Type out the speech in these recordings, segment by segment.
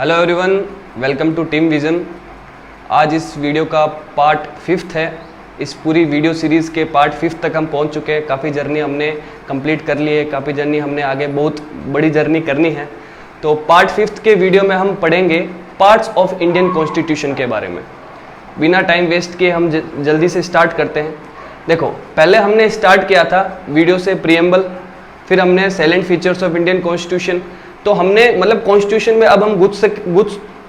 Hello everyone, welcome to Team Vision. आज इस video का पार्ट 5 है। इस पूरी वीडियो सीरीज़ के पार्ट 5 तक हम पहुंच चुके हैं। काफ़ी जर्नी हमने कंप्लीट कर ली है, काफ़ी जर्नी हमने आगे बहुत बड़ी जर्नी करनी है। तो पार्ट 5 के वीडियो में हम पढ़ेंगे पार्ट्स ऑफ इंडियन कॉन्स्टिट्यूशन के बारे में। बिना टाइम वेस्ट किए हम जल्दी से स्टार्ट करते हैं। देखो, पहले हमने स्टार्ट किया था वीडियो से प्रीएम्बल, फिर हमने salient features of Indian constitution. तो हमने मतलब कॉन्स्टिट्यूशन में अब हम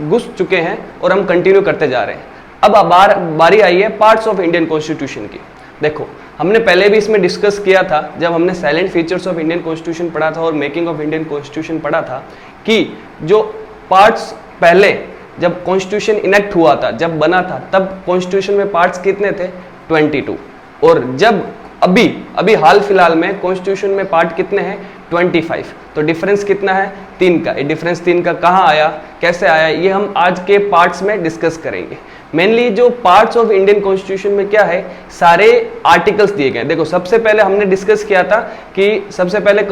घुस चुके हैं और हम कंटिन्यू करते जा रहे हैं। अब बारी आई है पार्ट्स ऑफ इंडियन कॉन्स्टिट्यूशन की। देखो, हमने पहले भी इसमें डिस्कस किया था जब हमने salient features of Indian constitution पढ़ा था और मेकिंग ऑफ इंडियन कॉन्स्टिट्यूशन पढ़ा था कि जो पार्ट्स पहले जब कॉन्स्टिट्यूशन इनेक्ट हुआ था, जब बना था, तब कॉन्स्टिट्यूशन में पार्ट्स कितने थे? 22। और जब अभी हाल फिलहाल में कॉन्स्टिट्यूशन में पार्ट कितने हैं? 25। तो डिफरेंस कितना है? 3 का। ये डिफरेंस 3 का कहाँ आया, कैसे आया, ये हम आज के पार्ट्स में डिस्कस करेंगे। मेनली जो पार्ट्स ऑफ इंडियन कॉन्स्टिट्यूशन में क्या है, सारे आर्टिकल्स दिए गए। देखो, सबसे पहले हमने डिस्कस किया था कि सबसे पहले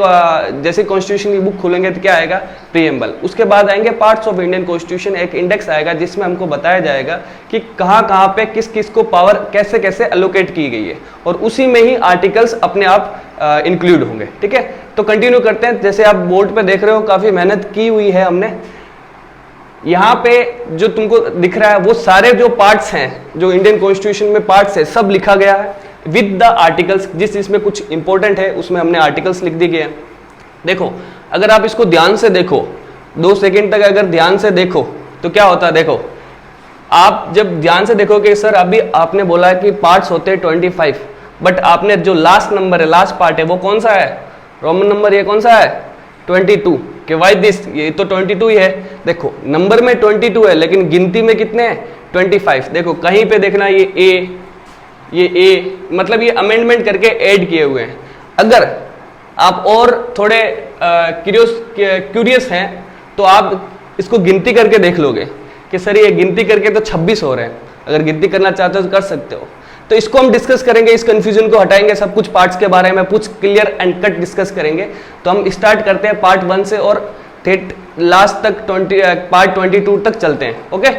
जैसे कॉन्स्टिट्यूशन की बुक खोलेंगे तो क्या आएगा? प्रीएम्बल। उसके बाद आएंगे पार्ट्स ऑफ इंडियन कॉन्स्टिट्यूशन, एक इंडेक्स आएगा जिसमें हमको बताया जाएगा कि कहाँ पे किस किस को पावर कैसे कैसे एलोकेट की गई है, और उसी में ही आर्टिकल्स अपने आप इंक्लूड होंगे। ठीक है, तो कंटिन्यू करते हैं। जैसे आप बोर्ड पे देख रहे हो, काफी मेहनत की हुई है हमने। यहाँ पे जो तुमको दिख रहा है वो सारे जो पार्ट्स हैं, जो इंडियन कॉन्स्टिट्यूशन में पार्ट्स है, सब लिखा गया है विद द आर्टिकल्स। जिसमें कुछ इंपॉर्टेंट है उसमें हमने आर्टिकल्स लिख दिए गए हैं। देखो, अगर आप इसको ध्यान से देखो, 2 सेकेंड तक अगर ध्यान से देखो तो क्या होता है। देखो, आप जब ध्यान से देखोगे, सर अभी आपने बोला कि पार्ट्स होते हैं 25, बट आपने जो लास्ट नंबर है, लास्ट पार्ट है, वो कौन सा है? रोमन नंबर ये कौन सा है? 22। कि वाई दिस, ये तो 22 ही है। देखो, नंबर में 22 है लेकिन गिनती में कितने हैं? 25। देखो, कहीं पे देखना ये ए मतलब ये अमेंडमेंट करके ऐड किए हुए हैं। अगर आप और थोड़े क्यूरियस हैं तो आप इसको गिनती करके देख लोगे कि सर ये गिनती करके तो 26 हो रहे हैं। अगर गिनती करना चाहते हो तो कर सकते हो। तो इसको हम डिस्कस करेंगे, इस कंफ्यूजन को हटाएंगे, सब कुछ पार्ट्स के बारे में कुछ क्लियर एंड कट डिस्कस करेंगे। तो हम स्टार्ट करते हैं पार्ट 1 से और लास्ट तक पार्ट 22 तक चलते हैं। ओके,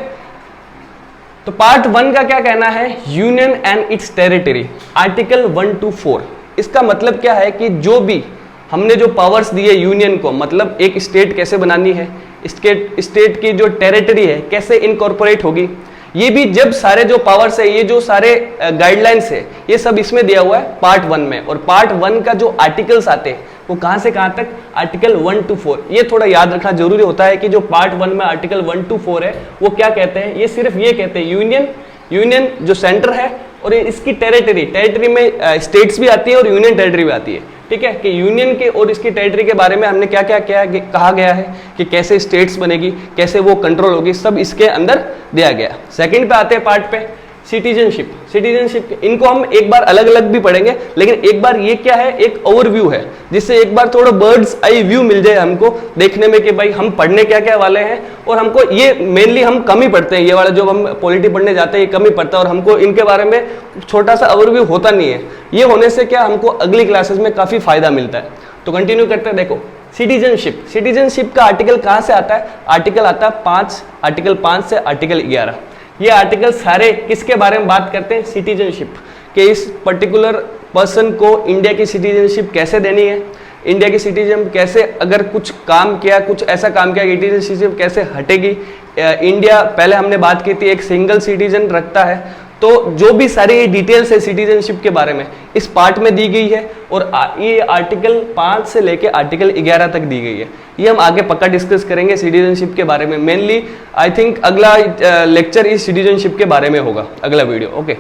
तो पार्ट 1 का क्या कहना है? Union and it's territory, article 1 to 4। इसका मतलब क्या है कि जो भी हमने जो पावर्स दिए यूनियन को, मतलब एक स्टेट कैसे बनानी है, स्टेट की जो टेरिटरी है कैसे इनकॉर्पोरेट होगी, ये भी जब सारे जो पावर्स है, ये जो सारे गाइडलाइंस है, ये सब इसमें दिया हुआ है पार्ट 1 में। और पार्ट 1 का जो आर्टिकल्स आते हैं वो कहां से कहां तक? Article 1 to 4। ये थोड़ा याद रखना जरूरी होता है कि जो पार्ट 1 में आर्टिकल 1 to 4 है वो क्या कहते हैं। ये सिर्फ ये कहते हैं यूनियन जो सेंटर है और इसकी टेरिटरी में स्टेट्स भी आती है और यूनियन टेरिटरी भी आती है। ठीक है, कि यूनियन के और इसकी टेरिटरी के बारे में हमने क्या क्या कहा गया है कि कैसे स्टेट्स बनेगी, कैसे वो कंट्रोल होगी, सब इसके अंदर दिया गया। सेकंड पे आते हैं पार्ट पे, सिटीजनशिप। इनको हम एक बार अलग अलग भी पढ़ेंगे, लेकिन एक बार ये क्या है, एक ओवरव्यू है, जिससे एक बार थोड़ा बर्ड्स आई व्यू मिल जाए हमको देखने में कि भाई हम पढ़ने क्या क्या वाले हैं। और हमको ये मेनली हम कम ही पढ़ते हैं, ये वाला जो हम पॉलिटी पढ़ने जाते हैं ये कम ही पढ़ता है, और हमको इनके बारे में छोटा सा ओवरव्यू होता नहीं है। ये होने से क्या हमको अगली क्लासेस में काफी फायदा मिलता है। तो कंटिन्यू करते हैं। देखो, सिटीजनशिप का आर्टिकल कहाँ से आता है? आर्टिकल आता है 5, आर्टिकल 5 से आर्टिकल 11। ये आर्टिकल सारे किसके बारे में बात करते हैं? सिटीजनशिप के। इस पर्टिकुलर पर्सन को इंडिया की सिटीजनशिप कैसे देनी है, इंडिया की सिटीजन कैसे, अगर कुछ काम किया, कुछ ऐसा काम किया कि सिटीजनशिप कैसे हटेगी। इंडिया, पहले हमने बात की थी, एक सिंगल सिटीजन रखता है। तो जो भी सारी डिटेल्स है सिटीजनशिप के बारे में इस पार्ट में दी गई है, और ये आर्टिकल 5 से लेके आर्टिकल 11 तक दी गई है। ये हम आगे पक्का डिस्कस करेंगे सिटीजनशिप के बारे में। मेनली आई थिंक अगला लेक्चर इस सिटीजनशिप के बारे में होगा, अगला वीडियो। ओके,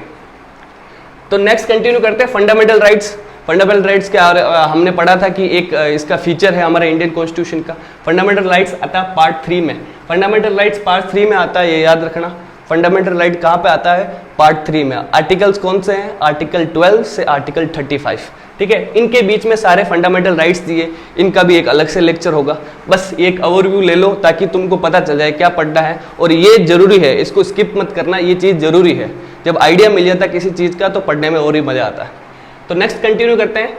तो नेक्स्ट कंटिन्यू करते हैं। फंडामेंटल राइट्स क्या हमने पढ़ा था कि एक इसका फीचर है हमारे इंडियन कॉन्स्टिट्यूशन का। फंडामेंटल राइट्स आता है पार्ट 3 में। फंडामेंटल राइट्स पार्ट 3 में आता है, ये याद रखना। फंडामेंटल राइट कहाँ पे आता है? पार्ट 3 में। आर्टिकल्स कौन से हैं? आर्टिकल 12 से आर्टिकल 35। ठीक है, इनके बीच में सारे फंडामेंटल राइट्स दिए, इनका भी एक अलग से लेक्चर होगा। बस एक ओवरव्यू ले लो ताकि तुमको पता चल जाए क्या पढ़ना है, और ये जरूरी है, इसको स्किप मत करना, ये चीज़ जरूरी है। जब आइडिया मिल जाता है किसी चीज़ का तो पढ़ने में और ही मजा आता है। तो नेक्स्ट कंटिन्यू करते हैं।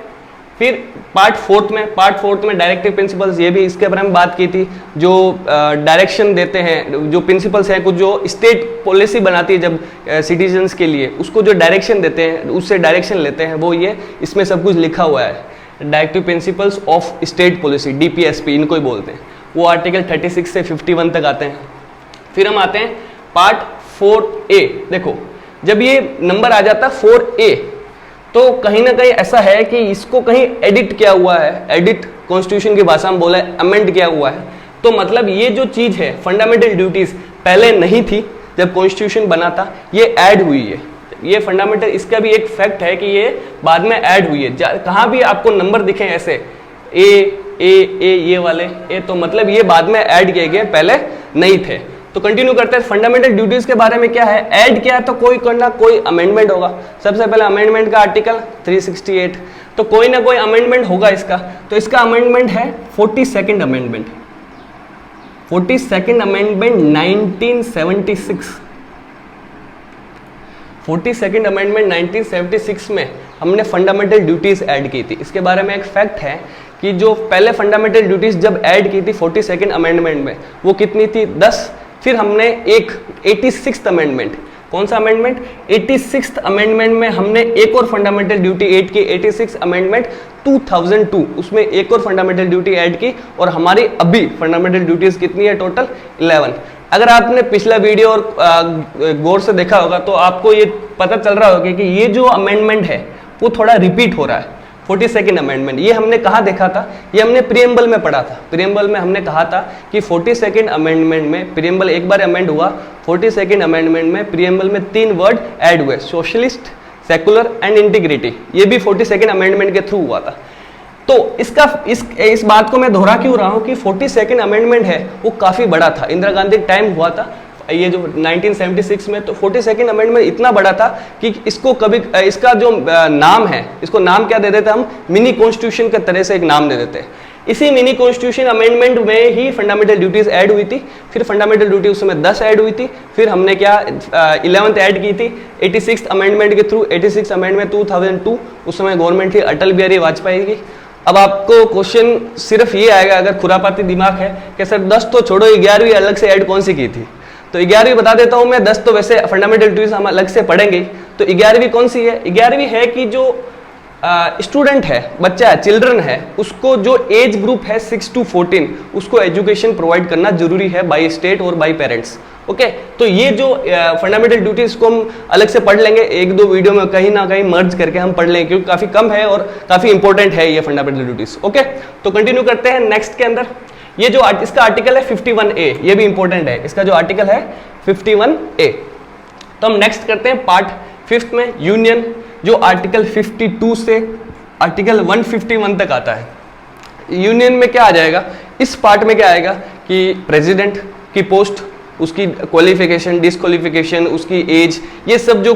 फिर पार्ट फोर्थ में डायरेक्टिव प्रिंसिपल्स, ये भी इसके बारे में बात की थी, जो डायरेक्शन देते हैं, जो प्रिंसिपल्स हैं, कुछ जो स्टेट पॉलिसी बनाती है जब सिटीजन्स के लिए, उसको जो डायरेक्शन देते हैं, उससे डायरेक्शन लेते हैं, वो ये इसमें सब कुछ लिखा हुआ है। Directive principles of state policy, DPSP इनको ही बोलते हैं। वो आर्टिकल 36 से 51 तक आते हैं। फिर हम आते हैं पार्ट 4A। देखो जब ये नंबर आ जाता है 4A, तो कहीं ना कहीं ऐसा है कि इसको कहीं एडिट किया हुआ है, एडिट कॉन्स्टिट्यूशन की भाषा में बोला है, अमेंड किया हुआ है। तो मतलब ये जो चीज है फंडामेंटल ड्यूटीज पहले नहीं थी जब कॉन्स्टिट्यूशन बना था, ये ऐड हुई है। ये फंडामेंटल, इसका भी एक फैक्ट है कि ये बाद में ऐड हुई है। कहाँ भी आपको नंबर दिखे ऐसे ए ये वाले ए, तो मतलब ये बाद में ऐड किए गए, पहले नहीं थे। तो कंटिन्यू करते हैं। फंडामेंटल ड्यूटीज के बारे में क्या है, ऐड किया है तो कोई करना कोई अमेंडमेंट होगा। सबसे पहले अमेंडमेंट का आर्टिकल 368, तो कोई ना कोई अमेंडमेंट होगा इसका। तो इसका अमेंडमेंट है 42nd amendment, 42nd amendment 1976। 42nd amendment 1976 में हमने फंडामेंटल ड्यूटीज ऐड की थी। इसके बारे में एक फैक्ट है कि जो पहले फंडामेंटल ड्यूटीज जब ऐड की थी 42nd अमेंडमेंट में, वो कितनी थी, 10। फिर हमने एक 86th अमेंडमेंट, कौन सा अमेंडमेंट, 86th अमेंडमेंट में हमने एक और फंडामेंटल ड्यूटी ऐड की, 86th अमेंडमेंट 2002, उसमें एक और फंडामेंटल ड्यूटी ऐड की, और हमारी अभी फंडामेंटल ड्यूटीज कितनी है, टोटल 11। अगर आपने पिछला वीडियो और गौर से देखा होगा तो आपको ये पता चल रहा होगा कि ये जो अमेंडमेंट है वो थोड़ा रिपीट हो रहा है। 42nd अमेंडमेंट ये हमने कहाँ देखा था, ये हमने प्रीएम्बल में पढ़ा था। प्रीएम्बल में हमने कहा था कि 42nd अमेंडमेंट में, प्रीएम्बल एक बार अमेंड हुआ, 42nd अमेंडमेंट में प्रीएम्बल में 3 वर्ड ऐड हुए, सोशलिस्ट, सेकुलर एंड इंटीग्रिटी। ये भी 42nd अमेंडमेंट के थ्रू हुआ था। तो इस बात को मैं दोहरा क्यों रहा हूं कि 42nd अमेंडमेंट है वो काफी बड़ा था, इंदिरा गांधी टाइम हुआ था ये जो 1976 में। तो 42nd अमेंडमेंट इतना बड़ा था कि इसको कभी, इसका जो नाम है, इसको नाम क्या दे देते हम, मिनी कॉन्स्टिट्यूशन के तरह से एक नाम दे देते हैं। इसी मिनी कॉन्स्टिट्यूशन अमेंडमेंट में ही फंडामेंटल ड्यूटीज ऐड हुई थी। फिर फंडामेंटल ड्यूटी उस समय 10 ऐड हुई थी। फिर हमने क्या 11th ऐड की थी 86th अमेंडमेंट के थ्रू। 86th अमेंडमेंट 2002, उस समय गवर्नमेंट थी अटल बिहारी वाजपेयी की। अब आपको क्वेश्चन सिर्फ ये आएगा अगर खुरापाती दिमाग है कि सर 10 तो छोड़ो, 11वीं अलग से ऐड कौन सी की थी। तो 11वीं बता देता हूं मैं, 10 तो वैसे फंडामेंटल ड्यूटीज हम अलग से पढ़ेंगे। तो 11वीं कौन सी है, 11वीं है कि जो स्टूडेंट है, बच्चा है, चिल्ड्रन है, उसको जो एज ग्रुप है 6 to 14, उसको एजुकेशन प्रोवाइड करना जरूरी है बाय स्टेट और बाय पेरेंट्स। ओके, तो ये जो फंडामेंटल ड्यूटीज को हम अलग से पढ़ लेंगे, एक दो वीडियो में कहीं ना कहीं मर्ज करके हम पढ़ लेंगे, क्योंकि काफी कम है और काफी इंपॉर्टेंट है ये फंडामेंटल ड्यूटीज। ओके, तो कंटिन्यू करते हैं नेक्स्ट के अंदर। ये जो इसका आर्टिकल है 51A, ये भी इंपॉर्टेंट है, इसका जो आर्टिकल है 51A। तो हम नेक्स्ट करते हैं पार्ट 5 में, यूनियन, जो आर्टिकल 52 से आर्टिकल 151 तक आता है। यूनियन में क्या आ जाएगा, इस पार्ट में क्या आएगा कि प्रेसिडेंट की पोस्ट, उसकी क्वालिफिकेशन, डिसक्वालिफिकेशन, उसकी एज, ये सब जो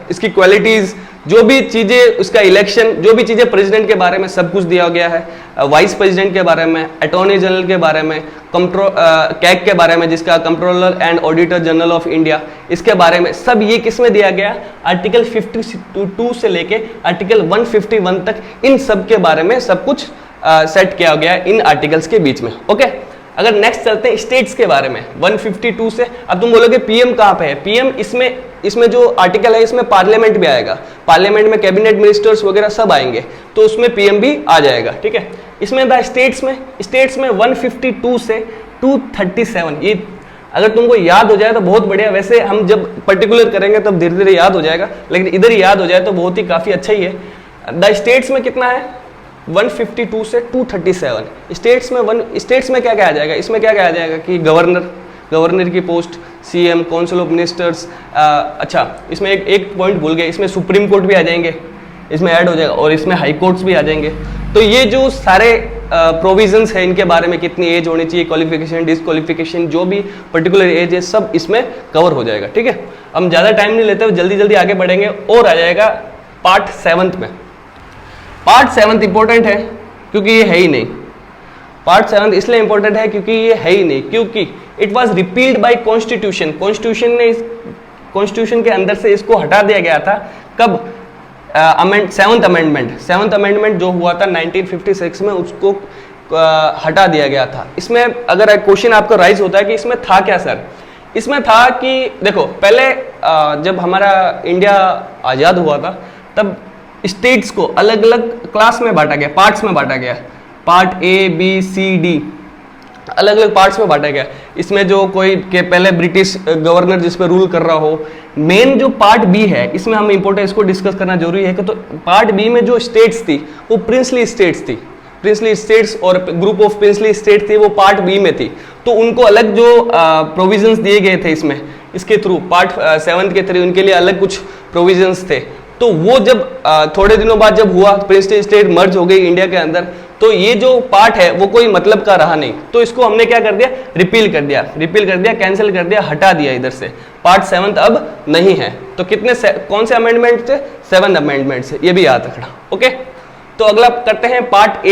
इसकी क्वालिटीज, जो भी चीजें, उसका इलेक्शन, जो भी चीजें प्रेसिडेंट के बारे में सब कुछ दिया गया है। वाइस प्रेसिडेंट के बारे में, अटॉर्नी जनरल के बारे में, कैग के बारे में जिसका controller and auditor general of India, इसके बारे में सब ये किस में दिया गया, आर्टिकल 52 से लेके आर्टिकल 151 तक, इन सब के बारे में सब कुछ सेट किया गया इन आर्टिकल्स के बीच में। ओके, अगर नेक्स्ट चलते हैं स्टेट्स के बारे में 152 से। अब तुम बोलोगे पीएम कहाँ पे है, पीएम इसमें जो आर्टिकल है इसमें पार्लियामेंट भी आएगा, पार्लियामेंट में कैबिनेट मिनिस्टर्स वगैरह सब आएंगे, तो उसमें पीएम भी आ जाएगा। ठीक है, इसमें था स्टेट्स में 152 से 237, ये अगर तुमको याद हो जाए तो बहुत बढ़िया। वैसे हम जब पर्टिकुलर करेंगे तब धीरे धीरे याद हो जाएगा, लेकिन इधर ही याद हो जाए तो बहुत ही काफी अच्छा ही है। द स्टेट्स में कितना है, 152 से 237। स्टेट्स में क्या क्या आ जाएगा, इसमें क्या क्या आ जाएगा कि गवर्नर की post, CM, council of ministers. अच्छा, इसमें एक पॉइंट भूल गए, इसमें सुप्रीम कोर्ट भी आ जाएंगे, इसमें ऐड हो जाएगा, और इसमें हाई कोर्ट्स भी आ जाएंगे। तो ये जो सारे प्रोविजंस है, इनके बारे में कितनी एज होनी चाहिए, क्वालिफिकेशन, डिसक्वालिफिकेशन, जो भी पर्टिकुलर एज है, सब इसमें कवर हो जाएगा। ठीक है, हम ज़्यादा टाइम नहीं लेते, जल्दी जल्दी आगे बढ़ेंगे। और आ जाएगा पार्ट 7 में। पार्ट 7 इंपॉर्टेंट है क्योंकि ये है ही नहीं। पार्ट 7 इसलिए इंपॉर्टेंट है क्योंकि ये है ही नहीं, क्योंकि it was repealed bye constitution. Constitution के अंदर से इसको हटा दिया गया था। कब, सेवंथ अमेंडमेंट जो हुआ था 1956 में, उसको हटा दिया गया था। इसमें अगर क्वेश्चन आपका राइज होता है कि इसमें था क्या सर, इसमें था कि देखो पहले जब हमारा इंडिया आज़ाद हुआ था तब स्टेट्स को अलग अलग क्लास में बांटा गया, पार्ट्स में बांटा गया, part A B C D, अलग अलग पार्ट्स में बांटा गया। इसमें जो कोई के पहले ब्रिटिश गवर्नर जिस पे रूल कर रहा हो, मेन जो पार्ट बी है इसमें हम इंपॉर्टेंट इसको डिस्कस करना जरूरी है कि तो पार्ट बी में जो स्टेट्स थी वो प्रिंसली स्टेट्स थी, प्रिंसली स्टेट्स और ग्रुप ऑफ प्रिंसली स्टेट थी, वो पार्ट बी में थी। तो उनको अलग जो प्रोविजंस दिए गए थे इसमें, इसके थ्रू पार्ट 7 के थ्रू उनके लिए अलग कुछ प्रोविजंस थे। तो वो जब थोड़े दिनों बाद जब हुआ, प्रिंसली स्टेट मर्ज हो गई इंडिया के अंदर, तो ये जो पार्ट है वो कोई मतलब का रहा नहीं, तो इसको हमने क्या कर दिया, रिपील कर दिया, कैंसिल कर दिया, हटा दिया इधर से। पार्ट 7 अब नहीं है। तो कितने कौन से अमेंडमेंट थे, 7 अमेंडमेंट से, ये भी याद रखना। ओके, तो अगला करते हैं पार्ट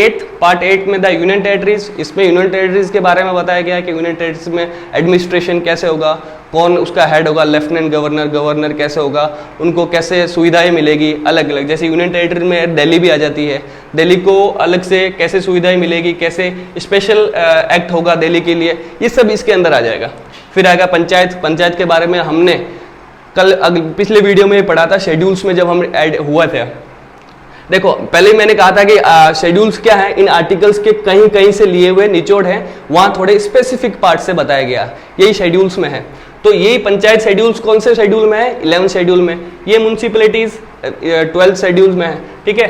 8 में द यूनियन टेरिटरीज। इसमें यूनियन टेरिटरीज के बारे में बताया गया है कि यूनियन टेरिटरीज में एडमिनिस्ट्रेशन कैसे होगा, कौन उसका हेड होगा, लेफ्टिनेंट गवर्नर, गवर्नर कैसे होगा, उनको कैसे सुविधाएं मिलेगी अलग अलग। जैसे यूनियन टेरिटरी में दिल्ली भी आ जाती है, दिल्ली को अलग से कैसे सुविधाएं मिलेगी, कैसे स्पेशल एक्ट होगा दिल्ली के लिए, ये सब इसके अंदर आ जाएगा। फिर आएगा पंचायत के बारे में हमने कल पिछले वीडियो में पढ़ा था, शेड्यूल्स में जब हम ऐड हुआ थे। देखो पहले मैंने कहा था कि शेड्यूल्स क्या है, इन आर्टिकल्स के कहीं कहीं से लिए हुए निचोड़ हैं, वहां थोड़े स्पेसिफिक पार्ट से बताया गया, यही शेड्यूल्स में है। तो यही पंचायत शेड्यूल्स कौन से शेड्यूल में है, 11 शेड्यूल में। ये म्यूनिसिपैलिटीज 12 शेड्यूल में है, ठीक है।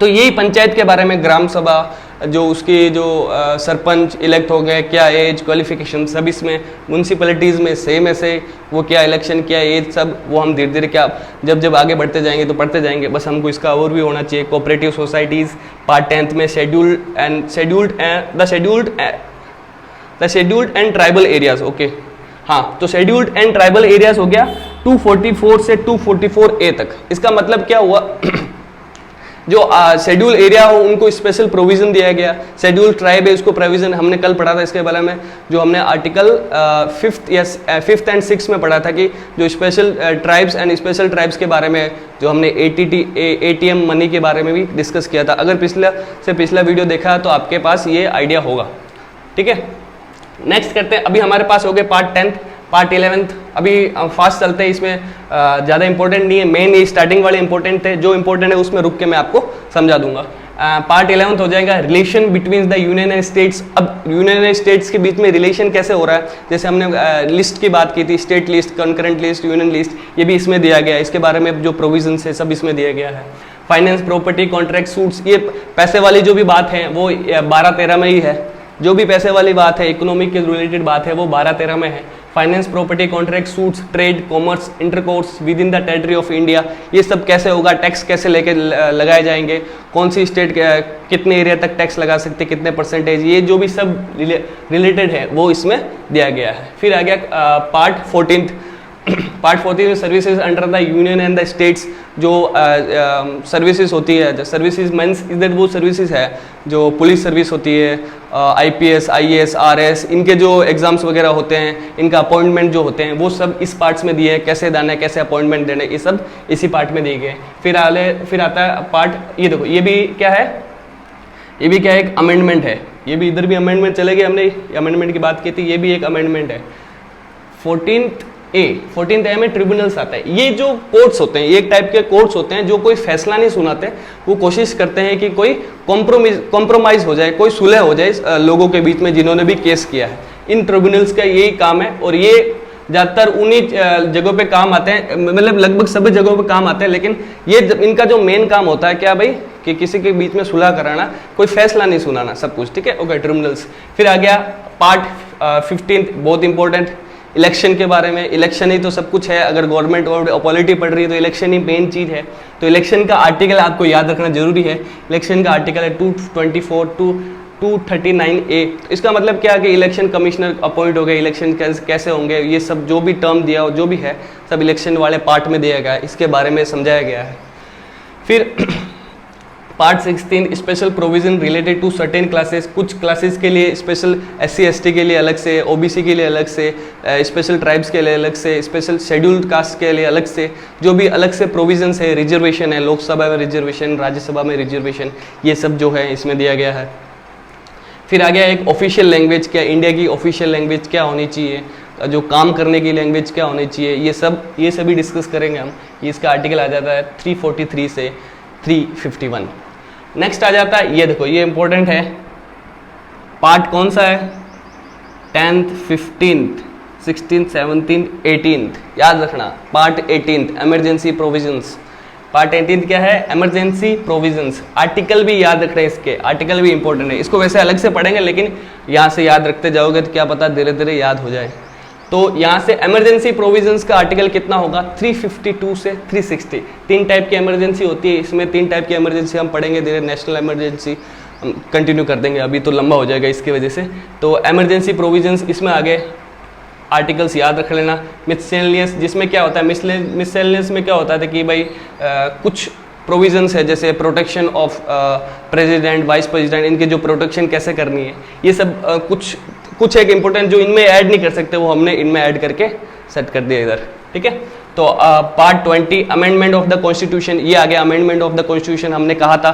तो यही पंचायत के बारे में, ग्राम सभा जो उसकी जो सरपंच इलेक्ट हो गए, क्या एज, क्वालिफिकेशन, सब इसमें। म्यूनिसिपैलिटीज़ में सेम ऐसे, वो क्या इलेक्शन, क्या एज, सब वो हम धीरे धीरे क्या जब आगे बढ़ते जाएंगे तो पढ़ते जाएंगे, बस हमको इसका और भी होना चाहिए। कोऑपरेटिव सोसाइटीज़ पार्ट 10 में the scheduled and tribal areas. Okay, हाँ, तो शेड्यूल्ड एंड ट्राइबल एरियाज हो गया 244 से 244A तक। इसका मतलब क्या हुआ जो शेड्यूल एरिया हो उनको स्पेशल प्रोविजन दिया गया, शेड्यूल ट्राइब है उसको प्रोविजन, हमने कल पढ़ा था इसके बारे में, जो हमने आर्टिकल 5th एंड 6th में पढ़ा था कि जो special tribes and special tribes के बारे में जो हमने ATM मनी के बारे में भी डिस्कस किया था। अगर पिछला वीडियो देखा तो आपके पास ये आइडिया होगा, ठीक है। नेक्स्ट करते हैं, अभी हमारे पास हो गए पार्ट 10, पार्ट 11। अभी फास्ट चलते हैं, इसमें ज़्यादा इंपॉर्टेंट नहीं है, मेन ये स्टार्टिंग वाले इंपॉर्टेंट थे, जो इंपॉर्टेंट है उसमें रुक के मैं आपको समझा दूंगा। पार्ट 11 हो जाएगा relation between the union and states. अब यूनियन एंड स्टेट्स के बीच में रिलेशन कैसे हो रहा है, जैसे हमने लिस्ट की बात की थी, state list, concurrent list, union list, ये भी इसमें दिया गया है। इसके बारे में जो प्रोविजन है सब इसमें दिया गया है। फाइनेंस, प्रॉपर्टी, कॉन्ट्रैक्ट, सूट्स, ये पैसे वाली जो भी बात है वो 12-13 में ही है। जो भी पैसे वाली बात है, इकोनॉमिक के रिलेटेड बात है, वो 12-13 में है। Finance, property, contract, suits, trade, commerce, intercourse with in the territory of India, ये सब कैसे होगा, टैक्स कैसे लेके लगाए जाएंगे, कौन सी स्टेट कितने एरिया तक टैक्स लगा सकते, कितने परसेंटेज, ये जो भी सब रिलेटेड है वो इसमें दिया गया है। फिर आ गया पार्ट 14। पार्ट 14 में services under the union and the states, जो सर्विसेज होती है, सर्विसेज मींस इधर वो सर्विसेज है जो पुलिस सर्विस होती है, IPS, IAS, RS, इनके जो एग्जाम्स वगैरह होते हैं, इनका अपॉइंटमेंट जो होते हैं वो सब इस पार्ट्स में दिए हैं, कैसे दाना है, कैसे अपॉइंटमेंट देना है, ये सब इसी पार्ट में दिए गए। फिर आता है पार्ट, ये देखो ये भी क्या है, ये भी क्या है, एक अमेंडमेंट है। ये भी इधर भी अमेंडमेंट चले गए, हमने अमेंडमेंट की बात की थी, ये भी एक अमेंडमेंट है। 14th A में ट्रिब्यूनल्स आता है। ये जो कोर्ट्स होते हैं, ये एक टाइप के कोर्ट्स होते हैं जो कोई फैसला नहीं सुनाते, वो कोशिश करते हैं कि कोई कॉम्प्रोमाइज हो जाए, कोई सुलह हो जाए लोगों के बीच में जिन्होंने भी केस किया है। इन ट्रिब्यूनल्स का यही काम है, और ये ज़्यादातर उन्हीं जगहों पे काम आते हैं, मतलब लगभग सभी जगहों पे काम आते हैं। लेकिन ये इनका जो मेन काम होता है क्या भाई, कि किसी के बीच में सुलह कराना, कोई फैसला नहीं सुनाना, सब कुछ, ठीक है। Okay, tribunals. फिर आ गया पार्ट 15, बहुत इंपॉर्टेंट, इलेक्शन के बारे में। इलेक्शन ही तो सब कुछ है, अगर गवर्नमेंट और पॉलिटी पढ़ रही है तो इलेक्शन ही मेन चीज़ है। तो इलेक्शन का आर्टिकल आपको याद रखना जरूरी है। इलेक्शन का आर्टिकल है 224 to 239A। इसका मतलब क्या है कि इलेक्शन कमिश्नर अपॉइंट हो गए, इलेक्शन कैसे होंगे, ये सब जो भी टर्म दिया हो, जो भी है सब इलेक्शन वाले पार्ट में दिया गया है, इसके बारे में समझाया गया है। फिर part 16 special provision related to certain classes, कुछ क्लासेस के लिए स्पेशल, SC ST के लिए अलग से, OBC के लिए अलग से, स्पेशल ट्राइब्स के लिए अलग से, स्पेशल शेड्यूल्ड कास्ट के लिए अलग से, जो भी अलग से प्रोविजंस है, रिजर्वेशन है, लोकसभा में रिजर्वेशन, राज्यसभा में रिजर्वेशन, ये सब जो है इसमें दिया गया है। फिर आ गया एक ऑफिशियल लैंग्वेज, क्या इंडिया की ऑफिशियल लैंग्वेज क्या होनी चाहिए, जो काम करने की लैंग्वेज क्या होनी चाहिए, ये सभी डिस्कस करेंगे हम। ये इसका आर्टिकल आ जाता है 343 से 351। नेक्स्ट आ जाता है, ये देखो ये इंपॉर्टेंट है, पार्ट कौन सा है, 10th, 15th, 16th, 17th, 18th, याद रखना। Part 18th emergency provisions, part 18th क्या है, इमरजेंसी प्रोविजंस। आर्टिकल भी याद रख रहे हैं, इसके आर्टिकल भी इंपॉर्टेंट है, इसको वैसे अलग से पढ़ेंगे लेकिन यहाँ से याद रखते जाओगे तो क्या पता धीरे धीरे याद हो जाए। तो यहाँ से इमरजेंसी प्रोविजंस का आर्टिकल कितना होगा, 352 से 360। 3 टाइप की इमरजेंसी होती है, इसमें 3 टाइप की इमरजेंसी हम पढ़ेंगे धीरे, नेशनल इमरजेंसी हम कंटिन्यू कर देंगे, अभी तो लंबा हो जाएगा इसकी वजह से। तो इमरजेंसी प्रोविजंस इसमें आगे आर्टिकल्स याद रख लेना। मिससेलेनियस, जिसमें क्या होता है, मिससेलेनियस में क्या होता है कि भाई कुछ प्रोविजंस है जैसे protection of president, vice president, इनके जो प्रोटेक्शन कैसे करनी है, ये सब कुछ एक इंपॉर्टेंट जो इनमें ऐड नहीं कर सकते वो हमने इनमें ऐड करके सेट कर दिया इधर, ठीक है। तो part 20 amendment of the constitution, ये आ गया अमेंडमेंट ऑफ द कॉन्स्टिट्यूशन। हमने कहा था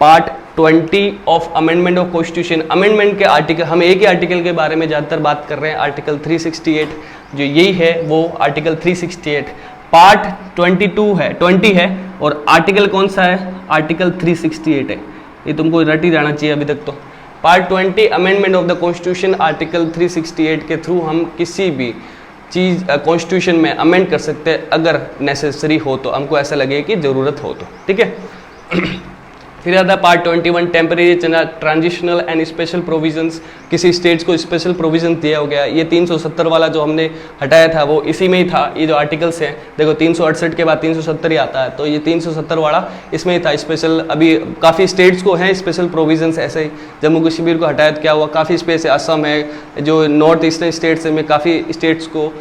part 20 of amendment of constitution, amendment के आर्टिकल, हम एक ही आर्टिकल के बारे में ज़्यादातर बात कर रहे हैं, आर्टिकल 368 जो यही है वो आर्टिकल 368। पार्ट 20 है और आर्टिकल कौन सा है, आर्टिकल 368 है, ये तुमको रट ही जाना चाहिए अभी तक। तो part 20 amendment of the constitution, article 368 के थ्रू हम किसी भी चीज़ कॉन्स्टिट्यूशन में अमेंड कर सकते हैं अगर नेसेसरी हो, तो हमको ऐसा लगे कि ज़रूरत हो तो, ठीक है। फिर आता है part 21 temporary transitional and special provisions, किसी स्टेट्स को स्पेशल प्रोविजन दिया हो गया। ये 370 वाला जो हमने हटाया था वो इसी में ही था, ये जो आर्टिकल्स हैं देखो 368 के बाद 370 ही आता है, तो ये 370 वाला इसमें ही था स्पेशल। अभी काफ़ी स्टेट्स को हैं स्पेशल प्रोविजंस, ऐसे ही जम्मू कश्मीर को हटाया तो क्या हुआ, काफ़ी स्पेस है, असम है, जो नॉर्थ ईस्टर्न स्टेट्स में काफ़ी स्टेट्स को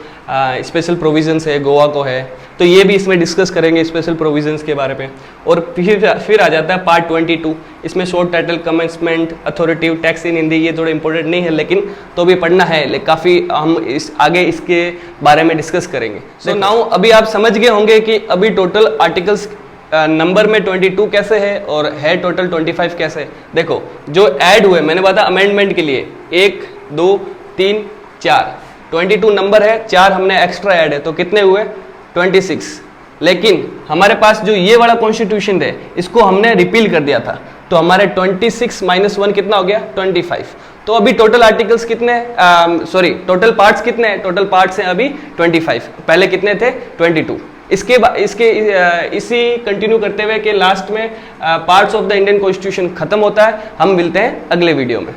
स्पेशल प्रोविजंस है, गोवा को है, तो ये भी इसमें डिस्कस करेंगे स्पेशल प्रोविजंस के बारे में। और फिर आ जाता है पार्ट 22, इसमें short title commencement authoritative text in Hindi, ये थोड़ा इंपॉर्टेंट नहीं है लेकिन तो भी पढ़ना है, लेकिन काफ़ी हम आगे इसके बारे में डिस्कस करेंगे। सो नाउ अभी आप समझ गए होंगे कि अभी टोटल आर्टिकल्स नंबर में 22 कैसे है और है टोटल 25 कैसे है। देखो जो ऐड हुए, मैंने बताया अमेंडमेंट के लिए 1 2 3 4, 22 नंबर है, 4 हमने एक्स्ट्रा ऐड है, तो कितने हुए 26। लेकिन हमारे पास जो ये वाला कॉन्स्टिट्यूशन है इसको हमने रिपील कर दिया था, तो हमारे 26 - 1 कितना हो गया 25। तो अभी टोटल आर्टिकल्स कितने, टोटल पार्ट्स कितने हैं, टोटल पार्ट्स हैं अभी 25, पहले कितने थे 22। इसी कंटिन्यू करते हुए कि लास्ट में parts of the Indian constitution खत्म होता है। हम मिलते हैं अगले वीडियो में।